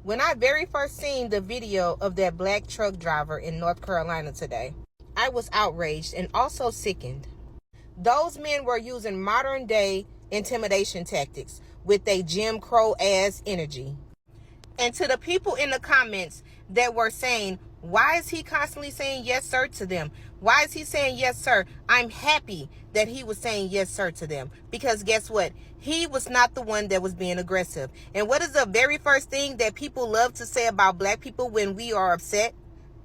When I very first seen the video of that black truck driver in North Carolina today, I was outraged and also sickened. Those men were using modern day intimidation tactics with a Jim Crow ass energy. And to the people in the comments that were saying, why is he constantly saying yes sir to them? Why is he saying yes sir? I'm happy that he was saying yes sir to them, because guess what? He was not the one that was being aggressive. And what is the very first thing that people love to say about black people when we are upset?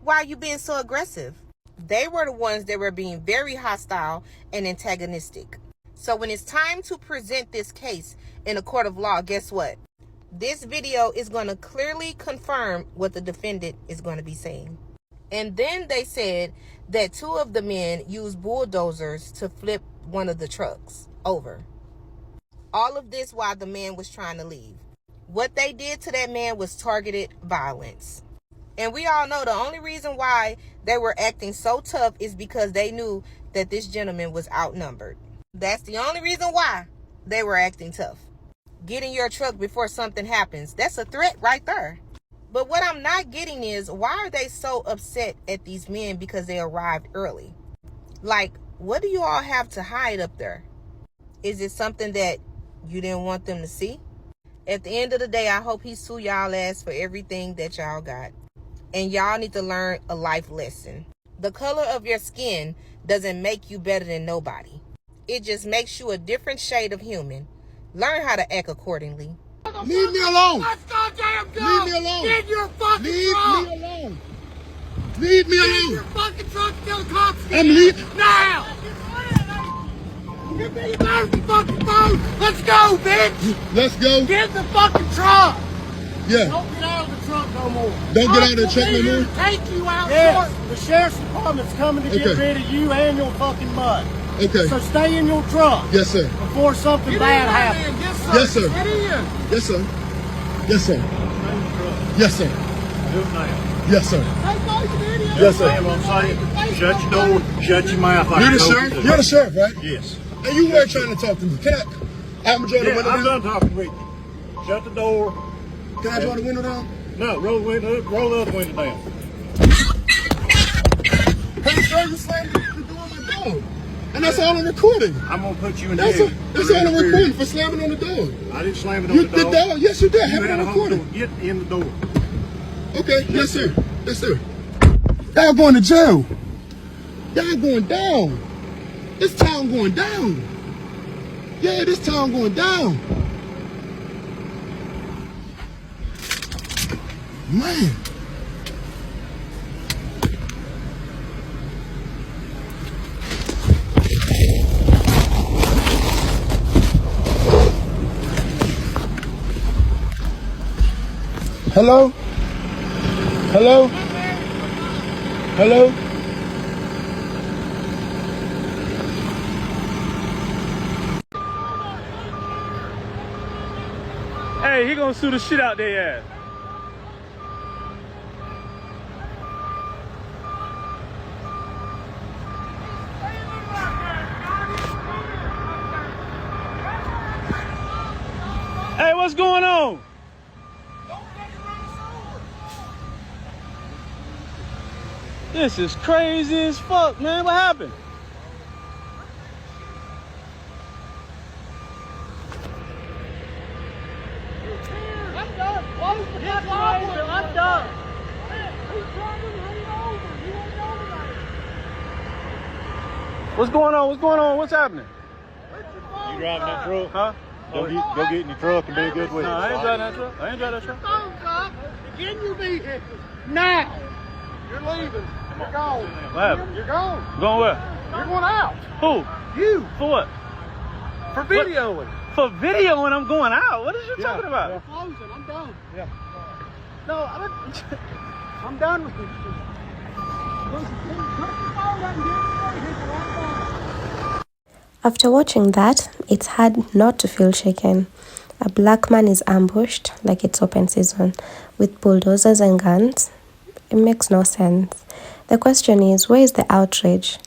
Why are you being so aggressive? They were the ones that were being very hostile and antagonistic. So when it's time to present this case in a court of law, guess what? This video is going to clearly confirm what the defendant is going to be saying. And then they said that two of the men used bulldozers to flip one of the trucks over. All of this while the man was trying to leave. What they did to that man was targeted violence. And we all know the only reason why they were acting so tough is because they knew that this gentleman was outnumbered. That's the only reason why they were acting tough. Get in your truck before something happens. That's a threat right there. But what I'm not getting is, why are they so upset at these men because they arrived early? Like, what do you all have to hide up there? Is it something that you didn't want them to see? At the end of the day, I hope he sue y'all ass for everything that y'all got. And y'all need to learn a life lesson. The color of your skin doesn't make you better than nobody. It just makes you a different shade of human. Learn how to act accordingly. Leave me alone. Let's goddamn go. Leave me alone. Get your fucking Leave truck. me alone. Leave me Get alone. your fucking truck till the cops get I'm here. leaving. Now. Give me your fucking phone. Let's go, bitch. Let's go. Get in the fucking truck. Yeah. Don't get out of the truck no more. Don't get out of the truck no more? Take you out. Yes, the sheriff's department's coming to get Okay. rid of you and your fucking mud. Okay. So stay in your truck Yes, sir. before something Get bad in happens. there, Yes, sir. Get in. Yes, sir. Yes, sir. Yes, sir. Yes, sir. Take those videos. Yes, sir. I'm saying, shut your door, shut your mouth. Like You're the I told sheriff? you to. You're the sheriff, right? Yes. And you were trying to talk to me. Can I? I'm drawing the Yeah, window I'm down. done talking with you. Shut the door. Can I draw the window down? No, roll the other window down. Hey, sir, you slammed the door on my door. And that's all I'm recording. I'm gonna put you in That's jail. all I'm recording for slamming on the door. I didn't slam it on You the did door. that? Yes, you did. You Have it had on a hold recording. door. Get in the door. Okay, yes, sir. Yes, sir. Y'all going to jail. Y'all going down. This town going down. Yeah, this town going down. Man. Hello? Hello? Hello? Hey, he gonna sue the shit out their ass. Hey, what's going on? This is crazy as fuck, man. What happened? I'm done. Close the fucking door. I'm done. He's trying to run it over. You ain't over there. What's going on? What's going on? What's happening? You driving that truck? Huh? Go get in your truck and be a good witness. No, I ain't driving that truck. I ain't driving that truck. Phone's up. Get in your vehicle. Now. You're leaving. You're gone. What happened? You're gone. Going where? You're going out. Who? You. For what? For videoing. For videoing, I'm going out. What is you talking about? I'm closing. I'm done. Yeah. No, I don't. I'm done with this shit. Listen, cut the phone up and get it ready. Hit the right phone. After watching that, it's hard not to feel shaken. A black man is ambushed like it's open season with bulldozers and guns. It makes no sense. The question is, where is the outrage?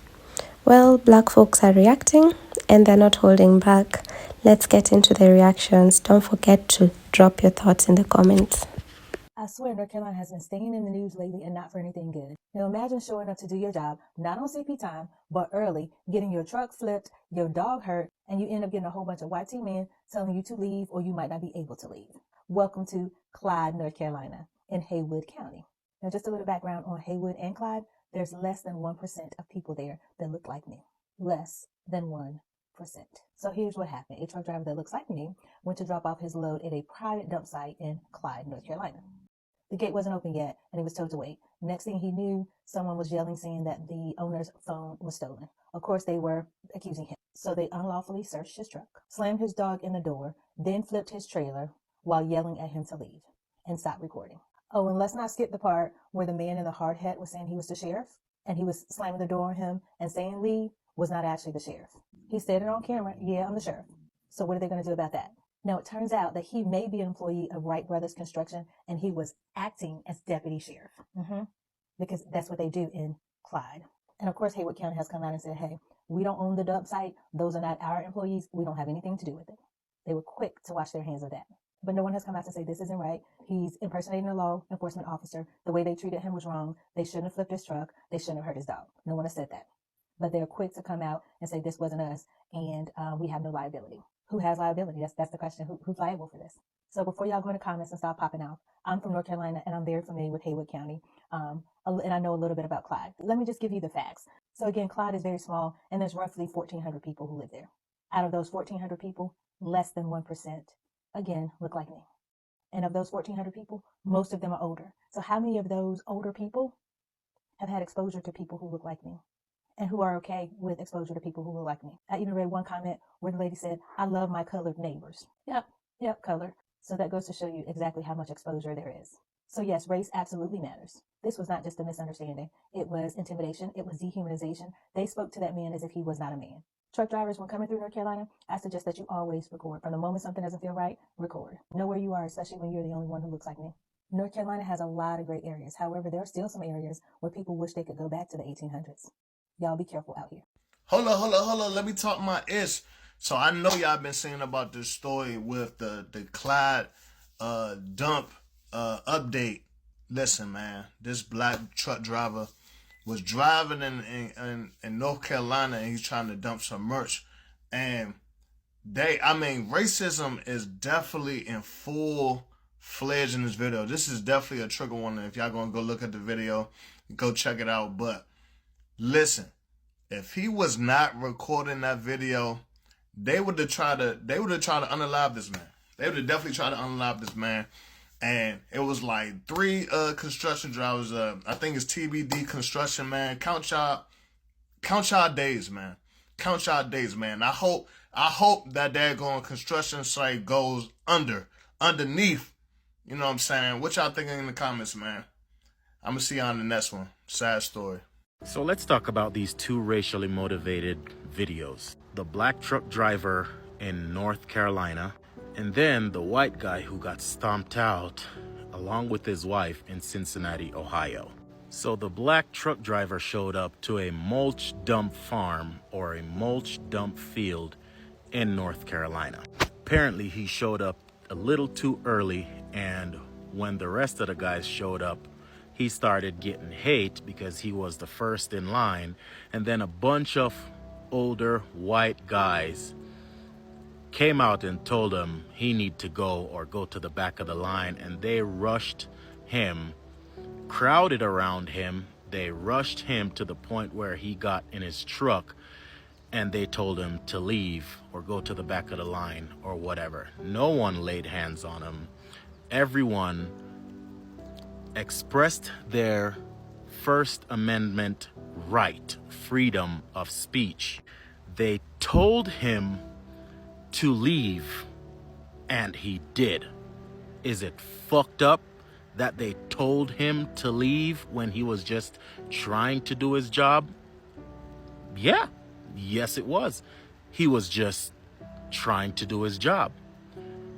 Well, black folks are reacting and they're not holding back. Let's get into the reactions. Don't forget to drop your thoughts in the comments. I swear North Carolina has been staying in the news lately and not for anything good. Now imagine showing up to do your job, not on CP time, but early, getting your truck flipped, your dog hurt, and you end up getting a whole bunch of YT men telling you to leave or you might not be able to leave. Welcome to Clyde, North Carolina, in Haywood County. Now just a little background on Haywood and Clyde. There's less than 1% of people there that look like me. Less than 1%. So here's what happened. A truck driver that looks like me went to drop off his load at a private dump site in Clyde, North Carolina. The gate wasn't open yet, and he was told to wait. Next thing he knew, someone was yelling, saying that the owner's phone was stolen. Of course, they were accusing him. So they unlawfully searched his truck, slammed his dog in the door, then flipped his trailer while yelling at him to leave and stop recording. Oh, and let's not skip the part where the man in the hard hat was saying he was the sheriff, and he was slamming the door on him and saying leave was not actually the sheriff. He said it on camera, yeah, I'm the sheriff. So what are they going to do about that? Now, it turns out that he may be an employee of Wright Brothers Construction, and he was acting as deputy sheriff. Because that's what they do in Clyde. And of course, Haywood County has come out and said, hey, we don't own the dump site. Those are not our employees. We don't have anything to do with it. They were quick to wash their hands of that. But no one has come out to say this isn't right. He's impersonating a law enforcement officer. The way they treated him was wrong. They shouldn't have flipped his truck. They shouldn't have hurt his dog. No one has said that. But they're quick to come out and say this wasn't us, and we have no liability. Who has liability? That's the question. Who's liable for this? So before y'all go in the comments and start popping out, I'm from North Carolina, and I'm very familiar with Haywood County, and I know a little bit about Clyde. Let me just give you the facts. So again, Clyde is very small, and there's roughly 1,400 people who live there. Out of those 1,400 people, less than 1%, again, look like me. And of those 1,400 people, most of them are older. So how many of those older people have had exposure to people who look like me? And who are okay with exposure to people who look like me? I even read one comment where the lady said, I love my colored neighbors. Yep, color. So that goes to show you exactly how much exposure there is. So yes, race absolutely matters. This was not just a misunderstanding. It was intimidation. It was dehumanization. They spoke to that man as if he was not a man. Truck drivers, when coming through North Carolina, I suggest that you always record. From the moment something doesn't feel right, record. Know where you are, especially when you're the only one who looks like me. North Carolina has a lot of great areas. However, there are still some areas where people wish they could go back to the 1800s. Y'all be careful out here. Hold on. Let me talk my ish. So I know y'all been saying about this story with the Clyde dump update. Listen, man, this black truck driver was driving in North Carolina, and he's trying to dump some merch. And racism is definitely in full-fledged in this video. This is definitely a trigger warning. If y'all gonna go look at the video, go check it out. But listen, if he was not recording that video, they would have tried to unalive this man. They would have definitely tried to unalive this man. And it was like 3 construction drivers. I think it's TBD construction, man. Count y'all days, man. Count y'all days, man. I hope that daggone construction site goes underneath. You know what I'm saying? What y'all thinking in the comments, man? I'm gonna see y'all in the next one. Sad story. So let's talk about these 2 racially motivated videos. The black truck driver in North Carolina, and then the white guy who got stomped out along with his wife in Cincinnati, Ohio. So the black truck driver showed up to a mulch dump farm or a mulch dump field in North Carolina. Apparently he showed up a little too early, and when the rest of the guys showed up, he started getting hate because he was the first in line. And then a bunch of older white guys came out and told him he need to go to the back of the line. And they rushed him, crowded around him. They rushed him to the point where he got in his truck, and they told him to leave or go to the back of the line or whatever. No one laid hands on him. Everyone expressed their First Amendment right, freedom of speech. They told him to leave, and he did. Is it fucked up that they told him to leave when he was just trying to do his job? Yeah, yes it was. He was just trying to do his job.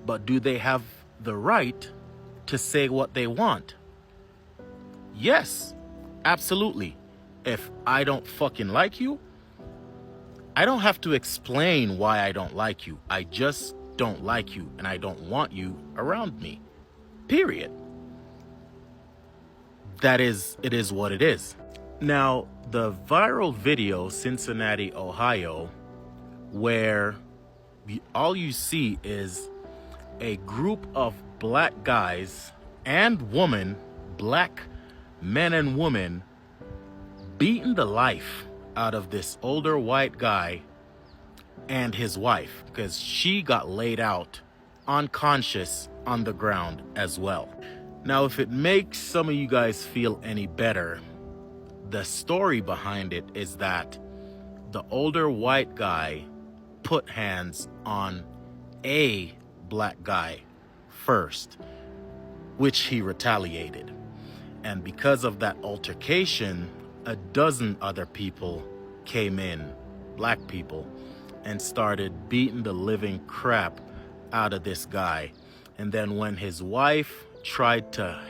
But do they have the right to say what they want? Yes, absolutely. If I don't fucking like you, I don't have to explain why I don't like you. I just don't like you, and I don't want you around me. Period. it is what it is. Now, the viral video, Cincinnati, Ohio, where all you see is a group of black guys and women, black men and women, beating the life out of this older white guy and his wife, because she got laid out unconscious on the ground as well. Now, if it makes some of you guys feel any better, the story behind it is that the older white guy put hands on a black guy first, which he retaliated. And because of that altercation, a dozen other people came in, black people, and started beating the living crap out of this guy. And then when his wife tried to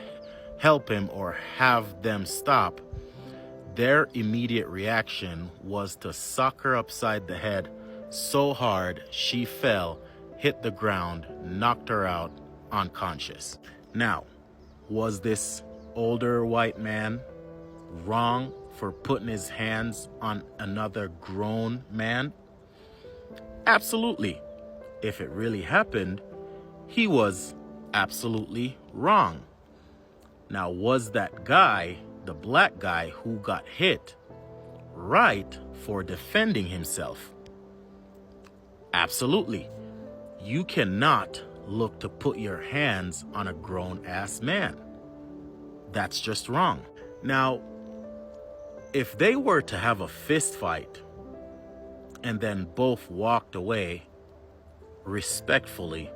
help him or have them stop, their immediate reaction was to sock her upside the head so hard she fell, hit the ground, knocked her out unconscious. Now, was this older white man wrong for putting his hands on another grown man? Absolutely. If it really happened, he was absolutely wrong. Now, was that guy, the black guy who got hit, right for defending himself? Absolutely. You cannot look to put your hands on a grown-ass man. That's just wrong. Now, if they were to have a fist fight and then both walked away respectfully,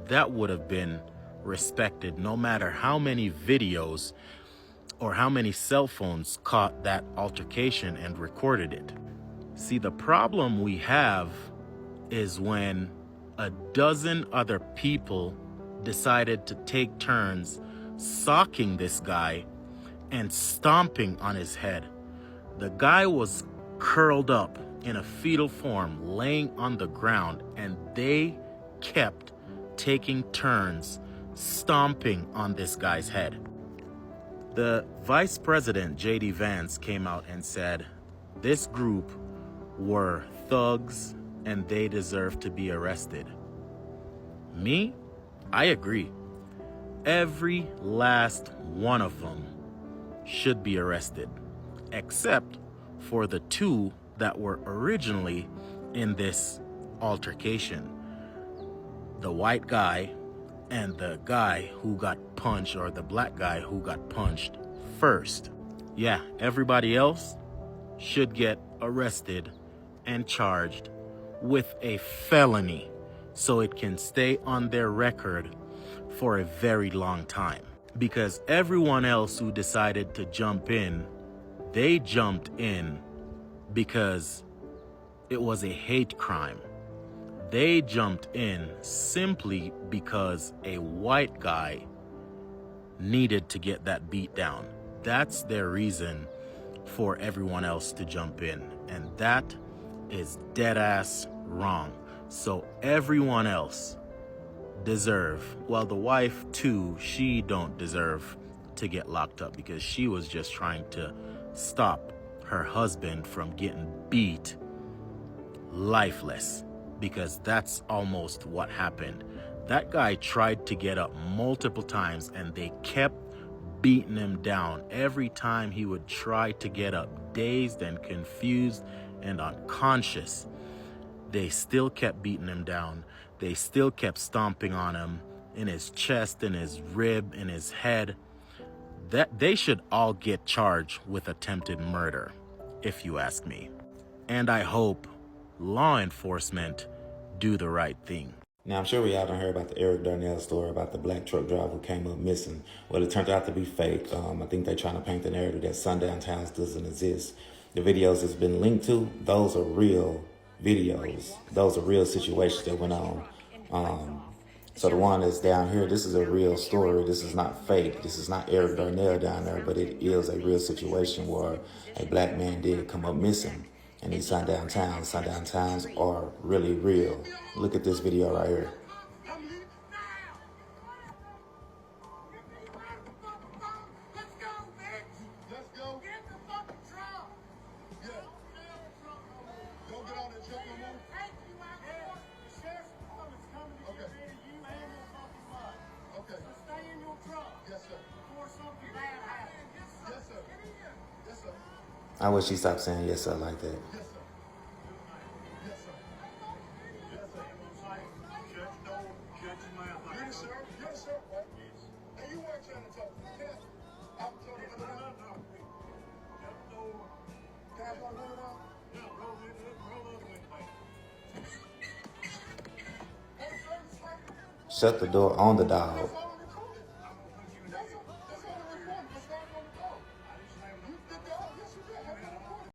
that would have been respected, no matter how many videos or how many cell phones caught that altercation and recorded it. See, the problem we have is when a dozen other people decided to take turns socking this guy and stomping on his head. The guy was curled up in a fetal form, laying on the ground, and they kept taking turns stomping on this guy's head. The Vice President, J.D. Vance, came out and said this group were thugs and they deserve to be arrested. Me? I agree. Every last one of them should be arrested, except for the two that were originally in this altercation. The white guy and the guy who got punched, or the black guy who got punched first. Yeah, everybody else should get arrested and charged with a felony so it can stay on their record for a very long time. Because everyone else who decided to jump in, they jumped in because it was a hate crime. They jumped in simply because a white guy needed to get that beat down. That's their reason for everyone else to jump in. And that is dead ass wrong. So everyone else deserve, well, the wife too, she don't deserve to get locked up because she was just trying to stop her husband from getting beat lifeless, because that's almost what happened. That guy tried to get up multiple times and they kept beating him down. Every time he would try to get up, dazed and confused and unconscious, they still kept beating him down. They still kept stomping on him in his chest, in his rib, in his head. That they should all get charged with attempted murder, if you ask me. And I hope law enforcement do the right thing. Now, I'm sure we all done heard about the Eric Darnell story about the black truck driver who came up missing. Well, it turned out to be fake. I think they're trying to paint the narrative that Sundown towns doesn't exist. The videos it's been linked to, those are real videos. Those are real situations that went on. So the one that's down here, this is a real story. This is not fake. This is not Eric Darnell down there, but it is a real situation where a black man did come up missing. And these Sundown towns are really real. Look at this video right here. I wish she stopped saying yes sir like that. Shut the door on the dog.